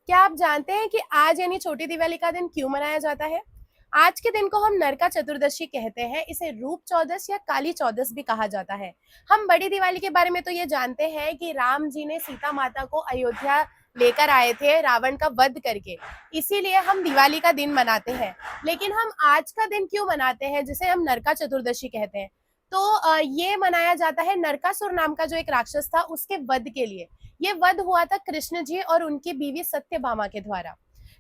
क्या आप जानते हैं कि आज यानी छोटी दिवाली का दिन क्यों मनाया जाता है? आज के दिन को हम नरका चतुर्दशी कहते हैं। इसे रूप चौदस या काली चौदस भी कहा जाता है। हम बड़ी दिवाली के बारे में तो ये जानते हैं कि राम जी ने सीता माता को अयोध्या लेकर आए थे रावण का वध करके। इसीलिए हम दिवाली का दिन मनाते हैं। लेकिन हम आज का दिन क्यों मनाते हैं जिसे हम नरका चतुर्दशी कहते हैं? तो ये मनाया जाता है नरकासुर नाम का जो एक राक्षस था उसके वध के लिए। ये वध हुआ था कृष्ण जी और उनकी बीवी सत्यभामा के द्वारा।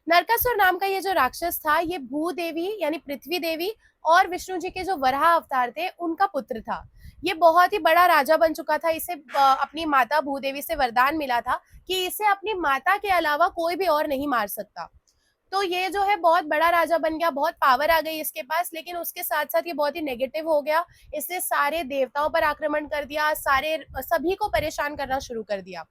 नरकासुर नाम का ये जो राक्षस था ये भूदेवी यानी पृथ्वी देवी और विष्णु जी के जो वराह अवतार थे उनका पुत्र था। ये बहुत ही बड़ा राजा बन चुका था। इसे अपनी माता भूदेवी से वरदान मिला था कि इसे अपनी माता के अलावा कोई भी और नहीं मार सकता। तो ये जो है बहुत बड़ा राजा बन गया, बहुत पावर आ गई इसके पास, लेकिन उसके साथ-साथ ये बहुत ही नेगेटिव हो गया। इसने सारे देवताओं पर आक्रमण कर दिया, सारे सभी को परेशान करना शुरू कर दिया।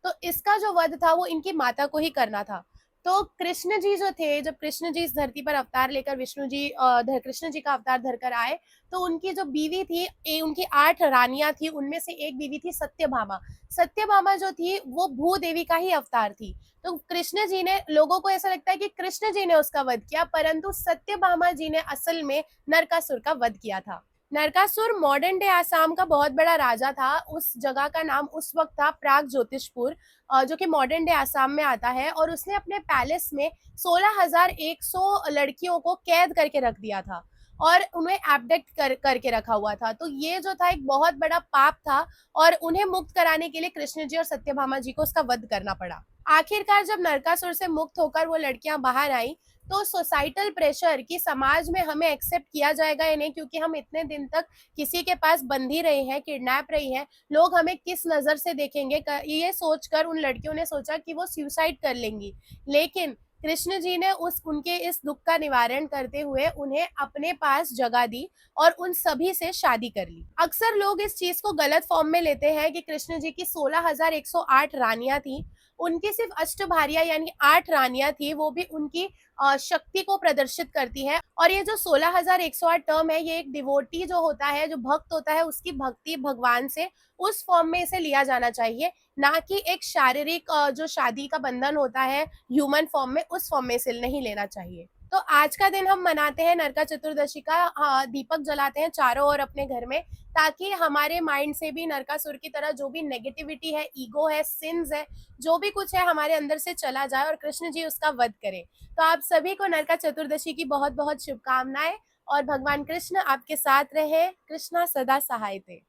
तो इसका जो वध था वो इनकी माता को ही करना था। तो कृष्ण जी जो थे, जब कृष्ण जी इस धरती पर अवतार लेकर विष्णु जी कृष्ण जी का अवतार धरकर आए, तो उनकी जो बीवी थी उनकी 8 रानियाँ थी, उनमें से एक बीवी थी सत्यभामा। सत्यभामा जो थी वो भूदेवी का ही अवतार थी। तो कृष्ण जी ने, लोगों को ऐसा लगता है कि कृष्ण जी ने उसका वध किया, परंतु सत्यभामा जी ने असल में नरकासुर का वध किया था। नरकासुर मॉडर्न डे आसाम का बहुत बड़ा राजा था। उस जगह का नाम उस वक्त था प्राग ज्योतिषपुर, जो कि मॉडर्न डे आसाम में आता है। और उसने अपने पैलेस में 16,100 लड़कियों को कैद करके रख दिया था और उन्हें एब्डक्ट करके रखा हुआ था। तो ये जो था एक बहुत बड़ा पाप था और उन्हें मुक्त कराने के लिए कृष्ण जी और सत्यभामा जी को उसका वध करना पड़ा। आखिरकार जब नरकासुर से मुक्त होकर वो लड़कियां बाहर आई, तो सोसाइटल प्रेशर कि समाज में हमें एक्सेप्ट किया जाएगा या नहीं, क्योंकि हम इतने दिन तक किसी के पास बंधी रही हैं, किडनैप रही हैं, लोग हमें किस नज़र से देखेंगे, ये सोचकर उन लड़कियों ने सोचा कि वो सुसाइड कर लेंगी। लेकिन कृष्ण जी ने उनके इस दुख का निवारण करते हुए उन्हें अपने पास जगह दी और उन सभी से शादी कर ली। अक्सर लोग इस चीज को गलत फॉर्म में लेते हैं कि कृष्ण जी की 16,108 रानियां थी, उनकी सिर्फ अष्टभार्या यानी 8 रानियां थी, वो भी उनकी शक्ति को प्रदर्शित करती है। और ये जो 16,108 टर्म है, ये एक डिवोटी जो होता है, जो भक्त होता है, उसकी भक्ति भगवान से उस फॉर्म में इसे लिया जाना चाहिए, ना कि एक शारीरिक जो शादी का बंधन होता है ह्यूमन फॉर्म में, उस फॉर्म में इसे नहीं लेना चाहिए। तो आज का दिन हम मनाते हैं नरका चतुर्दशी का, दीपक जलाते हैं चारों ओर अपने घर में, ताकि हमारे माइंड से भी नरकासुर की तरह जो भी नेगेटिविटी है, ईगो है, सिंस है, जो भी कुछ है हमारे अंदर से चला जाए और कृष्ण जी उसका वध करें। तो आप सभी को नरका चतुर्दशी की बहुत बहुत शुभकामनाएं और भगवान कृष्ण आपके साथ रहे। कृष्णा सदा सहायते।